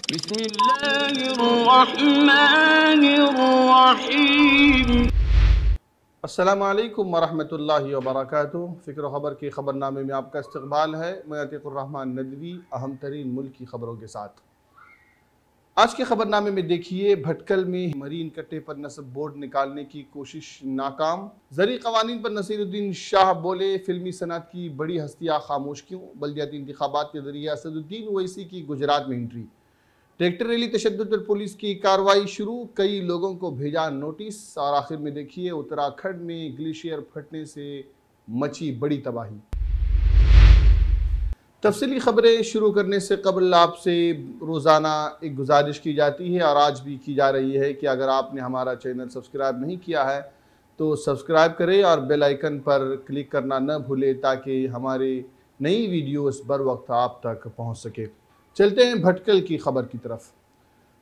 बिस्मिल्लाहिर्रहमानिर्रहीम। अस्सलामुअलैकुम वरहमतुल्लाहि वबरकातुहू। फ़िक्र व ख़बर के ख़बरनामे में आपका इस्तक़बाल है। मैं अतीक़ुर्रहमान नदवी अहम तरीन मुल्क की ख़बरों के साथ। आज के ख़बरनामे में देखिए, भटकल में मरीन कट्टे पर नस्ब बोर्ड निकालने की कोशिश नाकाम। ज़री क़वानीन पर नसीरुद्दीन शाह बोले, फ़िल्मी सनअत की बड़ी हस्तियाँ खामोश क्यों। बल्दियाती इंतख़ाबात के ज़रिए असदुद्दीन ओवैसी की गुजरात में एंट्री। ट्रैक्टर रैली तशद्दुद पर पुलिस की कार्रवाई शुरू, कई लोगों को भेजा नोटिस। और आखिर में देखिए, उत्तराखंड में ग्लेशियर फटने से मची बड़ी तबाही। तफसीली खबरें शुरू करने से कबल आपसे रोज़ाना एक गुजारिश की जाती है और आज भी की जा रही है कि अगर आपने हमारा चैनल सब्सक्राइब नहीं किया है तो सब्सक्राइब करें और बेल आइकन पर क्लिक करना न भूलें ताकि हमारे नई वीडियोस बर वक्त आप तक पहुंच सके। चलते हैं भटकल की खबर की तरफ।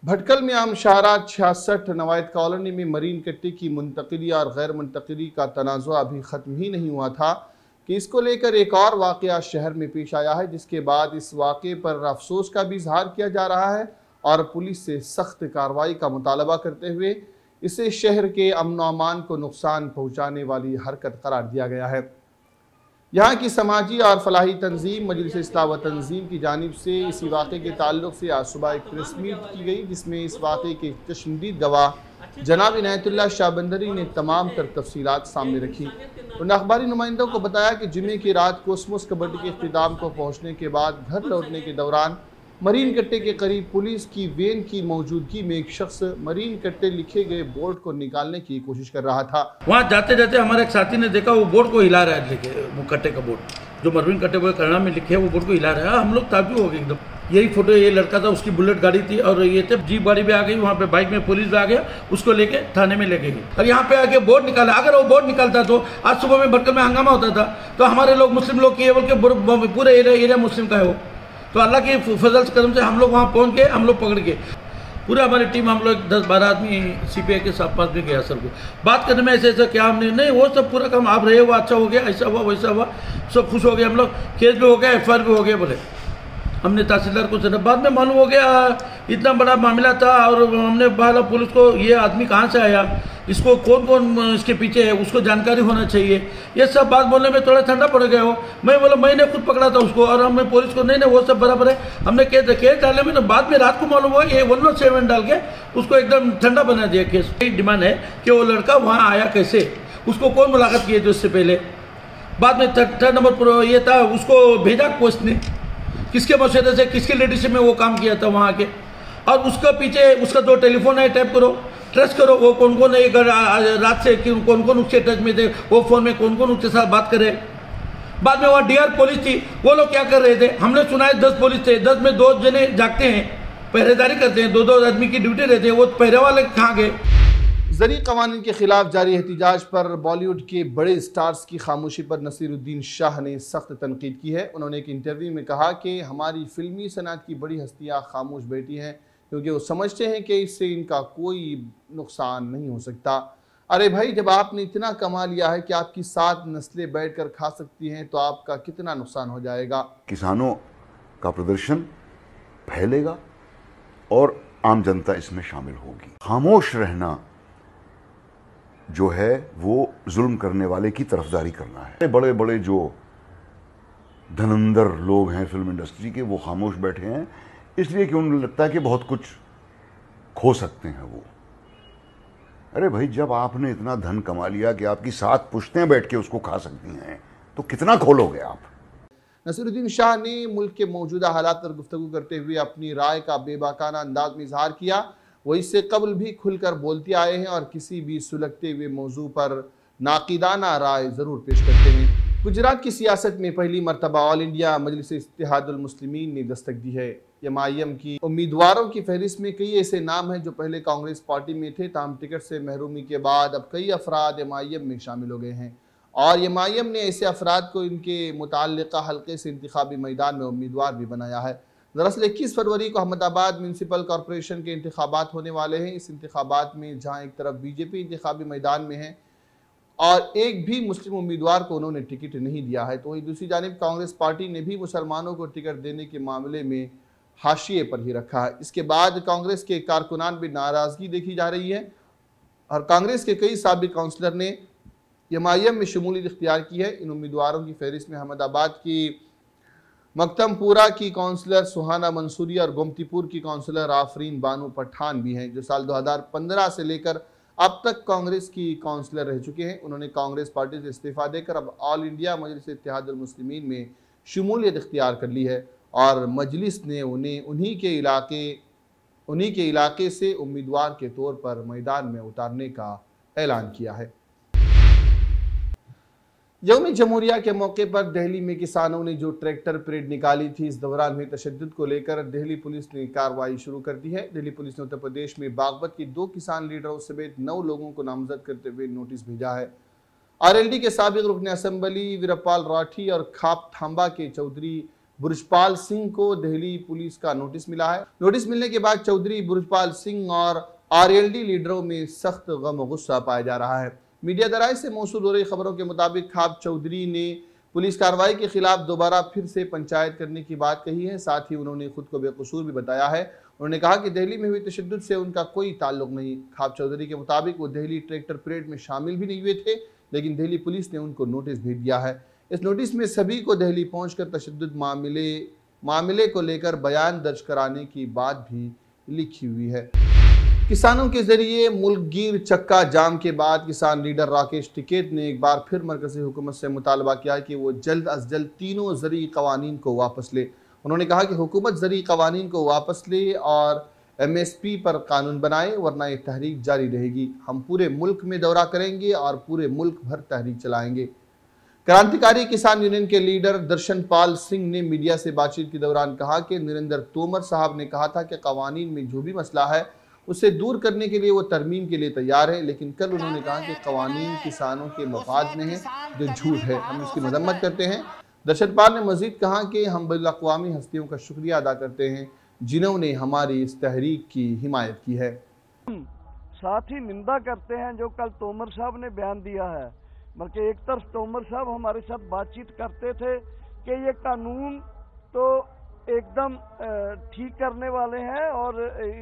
भटकल में आम शाहरा 66 नवायत कॉलोनी में मरीन कट्टे की मुंतकिली और गैर मुंतकिली का तनाज़ुआ अभी ख़त्म ही नहीं हुआ था कि इसको लेकर एक और वाक़या शहर में पेश आया है, जिसके बाद इस वाक़े पर अफसोस का भी इजहार किया जा रहा है और पुलिस से सख्त कार्रवाई का मुतालबा करते हुए इसे शहर के अमन व अमान को नुकसान पहुँचाने वाली हरकत करार दिया गया है। यहाँ की समाजी और फलाही तंजीम मजलिस इस्लाह व तंजीम की जानिब से इसी वाक़े के ताल्लुक से आज सुबह एक प्रेस मीट की गई, जिसमें इस वाक़े के चश्मदीद गवाह जनाब इनायतुल्लाह शाहबंदरी ने तमाम तर तफसीलात सामने रखी। उन अखबारी नुमाइंदों को बताया कि जुमे की रात कोसमोस कबड्डी के इख्तिताम को पहुँचने के बाद घर लौटने के दौरान मरीन कट्टे के करीब पुलिस की वैन की मौजूदगी में एक शख्स मरीन कट्टे लिखे गए बोर्ड को निकालने की कोशिश कर रहा था। वहाँ जाते जाते हमारे एक साथी ने देखा वो बोर्ड को हिला रहा है, लेके वो कट्टे का बोर्ड जो मरीन कट्टे पर कन्नड़ में लिखे है वो बोर्ड को हिला रहा है। हम लोग ताज्जुब हो गए एकदम। यही फोटो, ये लड़का था, उसकी बुलेट गाड़ी थी और ये थे जीप गाड़ी भी आ गई, वहाँ पे बाइक में पुलिस भी आ गया, उसको लेके थाने में ले गई और यहाँ पे आके बोर्ड निकाला। अगर वो बोर्ड निकालता तो आज सुबह में भटकल में हंगामा होता था, तो हमारे लोग मुस्लिम लोग की बोल के पूरे एरिया मुस्लिम का है वो, तो अल्लाह के फजल से करम से हम लोग वहाँ पहुँच गए, हम लोग पकड़ के पूरा हमारी टीम, हम लोग 10-12 आदमी CPI के साथ पास में गया सर को बात करने में ऐसे ऐसा क्या हमने नहीं, वो सब पूरा काम आप रहे, वो अच्छा हो गया, ऐसा हुआ वैसा हुआ, सब खुश हो गए हम लोग, केस भी हो गया, FIR भी हो गया बोले। हमने तहसीलदार को सुना, बाद में मालूम हो गया इतना बड़ा मामला था और हमने बोला पुलिस को ये आदमी कहाँ से आया, इसको कौन कौन इसके पीछे है, उसको जानकारी होना चाहिए। ये सब बात बोलने में थोड़ा ठंडा पड़ गया वो। मैं बोला मैंने खुद पकड़ा था उसको और हमें पुलिस को नहीं वो सब बराबर है, हमने केस डाले में ना, बाद में रात को मालूम हुआ ये 107 डाल के उसको एकदम ठंडा बना दिया केस। डिमांड है कि वो लड़का वहाँ आया कैसे, उसको कौन मुलाकात किए थे उससे पहले। बाद में थर्ड नंबर पर ये था, उसको भेजा पोस्ट ने, किसके मशवरे से, किसके लीडरशिप में वो काम किया था वहाँ के, और उसका पीछे उसका जो टेलीफोन है टैप करो, ट्रेस करो, वो कौन कौन है रात से कौन कौन उसके टच में थे, वो फोन में कौन कौन उसके साथ बात करे। बाद में वहाँ DR पुलिस थी, वो लोग क्या कर रहे थे, हमने सुना है 10 पुलिस थे, 10 में 2 जने जागते हैं, पहरेदारी करते हैं, 2-2 आदमी की ड्यूटी रहती है, वो पहरे वाले कहाँ गए। ज़री क़वानीन के खिलाफ जारी एहतिजाज पर बॉलीवुड के बड़े स्टार्स की खामोशी पर नसीरुद्दीन शाह ने सख्त तनकीद की है। उन्होंने एक इंटरव्यू में कहा कि हमारी फिल्मी सनअत की बड़ी हस्तियाँ खामोश बैठी हैं क्योंकि वो समझते हैं कि इससे इनका कोई नुकसान नहीं हो सकता। अरे भाई, जब आपने इतना कमा लिया है कि आपकी 7 नस्लें बैठ कर खा सकती हैं तो आपका कितना नुकसान हो जाएगा। किसानों का प्रदर्शन फैलेगा और आम जनता इसमें शामिल होगी। खामोश रहना जो है वो जुल्म करने वाले की तरफदारी करना है। बड़े बड़े जो धनंदर लोग हैं फिल्म इंडस्ट्री के, वो खामोश बैठे हैं इसलिए कि उन्हें लगता है कि बहुत कुछ खो सकते हैं वो। अरे भाई, जब आपने इतना धन कमा लिया कि आपकी 7 पुश्तें बैठ के उसको खा सकती हैं तो कितना खोलोगे आप। नसीरुद्दीन शाह ने मुल्क के मौजूदा हालात पर गुफ्तगू करते हुए अपनी राय का बेबाकाना अंदाज में इजहार किया। वो इससे कबल भी खुलकर बोलते आए हैं और किसी भी सुलगते हुए मौजू पर नाकिदाना राय ज़रूर पेश करते हैं। गुजरात की सियासत में पहली मरतबा ऑल इंडिया मजलिस इत्तेहादुल मुस्लिमीन ने दस्तक दी है। MIM की उम्मीदवारों की फहरिस्त में कई ऐसे नाम हैं जो पहले कांग्रेस पार्टी में थे, ताहम टिकट से महरूमी के बाद अब कई अफराद MIM में शामिल हो गए हैं और MIM ने ऐसे अफराद को इनके मुताल्लिका हल्के से इंतखाबी मैदान में उम्मीदवार भी बनाया है। दरअसल 21 फरवरी को अहमदाबाद म्यूनसिपल कॉरपोरेशन के इंतखाबात होने वाले हैं। इस इंतखाबात में जहां एक तरफ BJP इंतखाबी मैदान में है और एक भी मुस्लिम उम्मीदवार को उन्होंने टिकट नहीं दिया है, तो वही दूसरी जानिब कांग्रेस पार्टी ने भी मुसलमानों को टिकट देने के मामले में हाशिए पर ही रखा है। इसके बाद कांग्रेस के कारकुनान में नाराजगी देखी जा रही है और कांग्रेस के कई साबिक काउंसलर ने एमआईएम में शमूलियत इख्तियार की है। इन उम्मीदवारों की फहरिस्त में अहमदाबाद की मकतमपुरा की काउंसलर सुहाना मंसूरी और गोमतीपुर की काउंसलर आफरीन बानो पठान भी हैं, जो साल 2015 से लेकर अब तक कांग्रेस की काउंसलर रह चुके हैं। उन्होंने कांग्रेस पार्टी से इस्तीफा देकर अब ऑल इंडिया मजलिस इत्तेहादुल मुस्लिमीन में शमूलियत इख्तियार कर ली है और मजलिस ने उन्हें उन्हीं के इलाके से उम्मीदवार के तौर पर मैदान में उतारने का ऐलान किया है। यौम जमहूरिया के मौके पर दिल्ली में किसानों ने जो ट्रैक्टर परेड निकाली थी, इस दौरान हुए तशद्दुद को लेकर दिल्ली पुलिस ने कार्रवाई शुरू कर दी है। दिल्ली पुलिस ने उत्तर प्रदेश में बागपत के 2 किसान लीडरों समेत 9 लोगों को नामजद करते हुए नोटिस भेजा है। आरएलडी के साबिक रुकन असेंबली वीरपाल राठी और खाप थांबा के चौधरी बुरजपाल सिंह को दिल्ली पुलिस का नोटिस मिला है। नोटिस मिलने के बाद चौधरी बुरजपाल सिंह और आरएलडी लीडरों में सख्त गम और गुस्सा पाया जा रहा है। मीडिया दराज से मौसूल हो रही खबरों के मुताबिक खाप चौधरी ने पुलिस कार्रवाई के खिलाफ दोबारा फिर से पंचायत करने की बात कही है। साथ ही उन्होंने खुद को बेकसूर भी बताया है। उन्होंने कहा कि दिल्ली में हुई तशद्दुद से उनका कोई ताल्लुक नहीं। खाप चौधरी के मुताबिक वो दिल्ली ट्रैक्टर परेड में शामिल भी नहीं हुए थे, लेकिन दिल्ली पुलिस ने उनको नोटिस भेज दिया है। इस नोटिस में सभी को दिल्ली पहुंचकर तशद्दुद मामले को लेकर बयान दर्ज कराने की बात भी लिखी हुई है। किसानों के जरिए मुल्कगीर चक्का जाम के बाद किसान लीडर राकेश टिकैत ने एक बार फिर मरकजी हुकूमत से मुतालबा किया कि वो जल्द अज जल्द तीनों ज़रूरी कवानीन को वापस ले। उन्होंने कहा कि हुकूमत ज़रूरी कवानीन को वापस ले और MSP पर कानून बनाए, वरना ये तहरीक जारी रहेगी। हम पूरे मुल्क में दौरा करेंगे और पूरे मुल्क भर तहरीक चलाएंगे। क्रांतिकारी किसान यूनियन के लीडर दर्शनपाल सिंह ने मीडिया से बातचीत के दौरान कहा कि नरेंद्र तोमर साहब ने कहा था कि कवानीन में जो भी मसला है उसे दूर करने के लिए वो तरमीम के लिए तैयार है, लेकिन कल उन्होंने कहा कि कवानीन किसानों के मफाद में है, जो झूठ है। हम इसकी मजम्मत करते हैं। दर्शनपाल ने मजीद कहा कि हम बैनुल-अक़वामी हस्तियों का शुक्रिया अदा करते हैं जिन्होंने हमारी इस तहरीक की हिमायत की है। साथ ही निंदा करते हैं जो कल तोमर साहब ने बयान दिया है। बल्कि एक तरफ तोमर साहब हमारे साथ बातचीत करते थे कि ये कानून तो एकदम ठीक करने वाले हैं और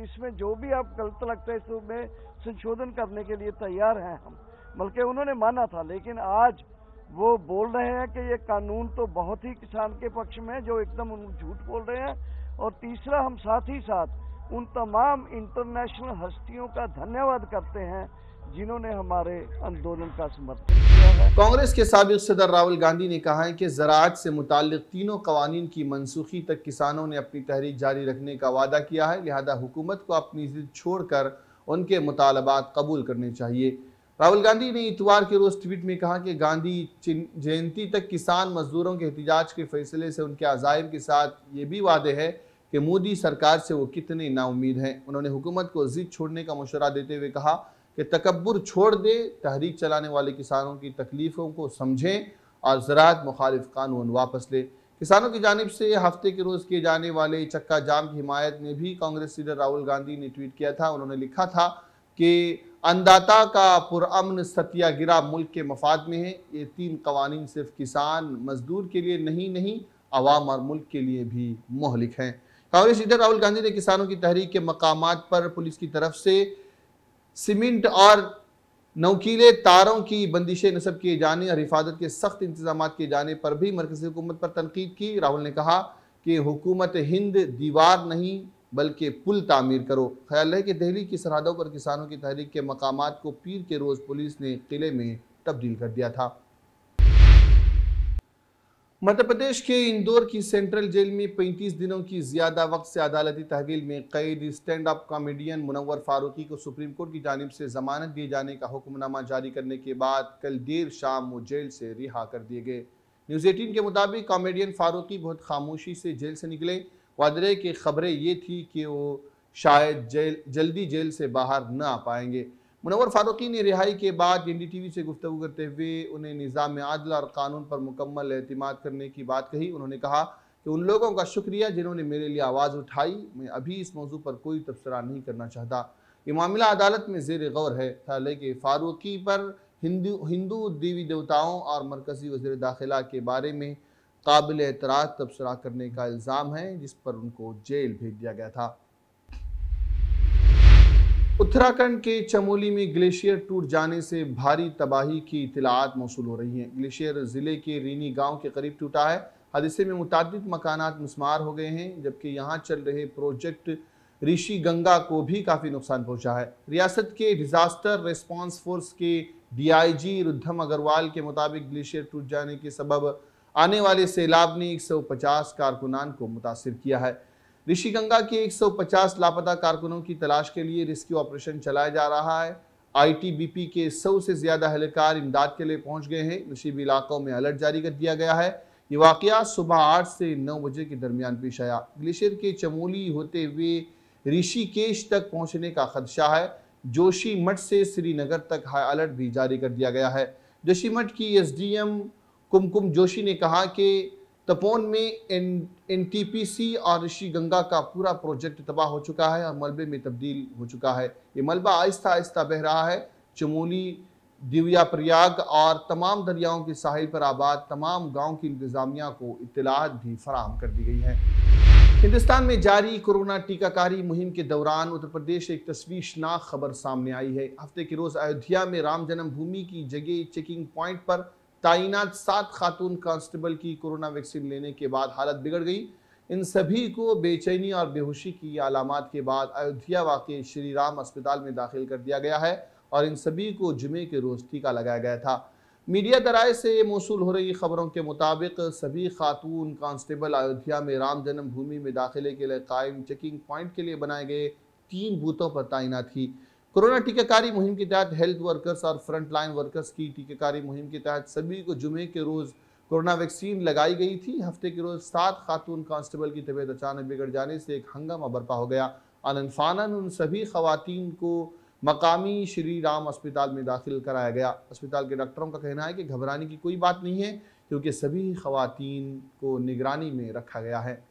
इसमें जो भी आप गलत लगता है इसमें संशोधन करने के लिए तैयार हैं हम, बल्कि उन्होंने माना था। लेकिन आज वो बोल रहे हैं कि ये कानून तो बहुत ही किसान के पक्ष में है, जो एकदम झूठ बोल रहे हैं। और तीसरा, हम साथ ही साथ उन तमाम इंटरनेशनल हस्तियों का धन्यवाद करते हैं जिन्होंने हमारे आंदोलन का समर्थन किया है। कांग्रेस के साबिक सदर राहुल गांधी ने कहा है कि ज़राअत से मुताल्लिक़ तीनों कवानीन की मनसूखी तक किसानों ने अपनी तहरीक जारी रखने का वादा किया है, लिहाजा हुकूमत को अपनी जिद छोड़कर उनके मुतालबात कबूल करने चाहिए। राहुल गांधी ने इतवार के रोज़ ट्वीट में कहा कि गांधी जयंती तक किसान मजदूरों के एहतिजाज के फैसले से उनके अज़ाइम के साथ ये भी वादे है कि मोदी सरकार से वो कितने नाउमीद हैं। उन्होंने हुकूमत को जिद छोड़ने का मशवरा देते हुए कहा कि तकब्बुर छोड़ दे, तहरीक चलाने वाले किसानों की तकलीफ़ों को समझें और ज़राअत मुखालिफ कानून वापस ले। किसानों की जानिब से हफ्ते के रोज़ किए जाने वाले चक्का जाम की हिमायत में भी कांग्रेस लीडर राहुल गांधी ने ट्वीट किया था। उन्होंने लिखा था कि अन्नदाता का पुरअमन सत्याग्रह मुल्क के मफाद में है। ये 3 कवानीन सिर्फ किसान मजदूर के लिए नहीं अवाम और मुल्क के लिए भी मोहलिक हैं। कांग्रेस लीडर राहुल गांधी ने किसानों की तहरीक के मकामात पर पुलिस की तरफ से सीमेंट और नौकीले तारों की बंदिशें नस्ब किए जाने और हिफाजत के सख्त इंतजाम किए जाने पर भी मरकज़ी हुकूमत पर तनकीद की। राहुल ने कहा कि हुकूमत हिंद दीवार नहीं बल्कि पुल तामीर करो। ख्याल है कि दिल्ली की सरहदों पर किसानों की तहरीक के मकामात को पीर के रोज़ पुलिस ने किले में तब्दील कर दिया था। मध्य प्रदेश के इंदौर की सेंट्रल जेल में 35 दिनों की ज़्यादा वक्त से अदालती तहवील में कैद stand up comedian Munawar Faruqui को सुप्रीम कोर्ट की जानिब से ज़मानत दिए जाने का हुक्मनामा जारी करने के बाद कल देर शाम वो जेल से रिहा कर दिए गए। न्यूज़ 18 के मुताबिक कॉमेडियन फारूकी बहुत खामोशी से जेल से निकले। वादरे की खबरें ये थी कि वो शायद जल्दी जेल से बाहर न आ पाएंगे। मुनव्वर फारूकी ने रिहाई के बाद NDTV से गुफ्तगू करते हुए उन्हें निज़ाम आदल और कानून पर मुकम्मल एतमाद करने की बात कही। उन्होंने कहा कि उन लोगों का शुक्रिया जिन्होंने मेरे लिए आवाज़ उठाई। मैं अभी इस मौजू पर कोई तबसरा नहीं करना चाहता। ये मामला अदालत में ज़ेर गौर है। हालांकि फारूकी पर हिंदू देवी देवताओं और मरकज़ी वज़ीर दाखिला के बारे में काबिल एतराज़ तबसरा करने का इल्ज़ाम है, जिस पर उनको जेल भेज दिया गया था। उत्तराखंड के चमोली में ग्लेशियर टूट जाने से भारी तबाही की इत्तलात मौसूल हो रही हैं। ग्लेशियर जिले के रीनी गांव के करीब टूटा है। हादसे में मुतादिद मकानात मुस्मार हो गए हैं, जबकि यहाँ चल रहे प्रोजेक्ट ऋषि गंगा को भी काफ़ी नुकसान पहुंचा है। रियासत के डिजास्टर रिस्पांस फोर्स के DIG रुद्धम अग्रवाल के मुताबिक ग्लेशियर टूट जाने के सबब आने वाले सैलाब ने 150 कारकुनान को मुतासिर किया है। ऋषि गंगा के 150 लापता कारकुनों की तलाश के लिए रेस्क्यू ऑपरेशन चलाया जा रहा है। ITBP के 100 से ज्यादा एहलकार इमदाद के लिए पहुंच गए हैं। नशीबी इलाकों में अलर्ट जारी कर दिया गया है। ये वाकया सुबह 8 से 9 बजे के दरमियान पेश आया। ग्लेशियर के चमोली होते हुए ऋषिकेश तक पहुंचने का खदशा है। जोशीमठ से श्रीनगर तक हाई अलर्ट भी जारी कर दिया गया है। जोशीमठ की SDM कुमकुम जोशी ने कहा कि तपोन में NTPC और ऋषि गंगा का पूरा प्रोजेक्ट तबाह हो चुका है और मलबे में तब्दील हो चुका है। ये मलबा आहिस्ता आहिस्ता बह रहा है। चमोली, दिव्या प्रयाग और तमाम दरियाओं के साहिल पर आबाद तमाम गांव की इंतजामिया को इत्तलात भी फराहम कर दी गई है। हिंदुस्तान में जारी कोरोना टीकाकारी मुहिम के दौरान उत्तर प्रदेश एक तशवीशनाक खबर सामने आई है। हफ्ते के रोज अयोध्या में राम जन्मभूमि की जगह चेकिंग पॉइंट पर तैनात 7 खातून कांस्टेबल की कोरोना वैक्सीन लेने के बाद हालत बिगड़ गई। इन सभी को बेचैनी और बेहोशी की अलामात के बाद अयोध्या वाक़े श्री राम अस्पताल में दाखिल कर दिया गया है और इन सभी को जुमे के रोज टीका लगाया गया था। मीडिया दराए से मौसूल हो रही खबरों के मुताबिक सभी खातून कांस्टेबल अयोध्या में राम जन्मभूमि में दाखिले के लिए कायम चेकिंग पॉइंट के लिए बनाए गए 3 बूथों पर तैनात थी। कोरोना टीकाकारी मुहिम के तहत हेल्थ वर्कर्स और फ्रंट लाइन वर्कर्स की टीकाकारी मुहिम के तहत सभी को जुमे के रोज कोरोना वैक्सीन लगाई गई थी। हफ्ते के रोज 7 खातून कांस्टेबल की तबीयत अचानक बिगड़ जाने से एक हंगामा बरपा हो गया। अनफानन उन सभी खवातीन को मकामी श्री राम अस्पताल में दाखिल कराया गया। अस्पताल के डॉक्टरों का कहना है कि घबराने की कोई बात नहीं है, क्योंकि सभी खवातीन को निगरानी में रखा गया है।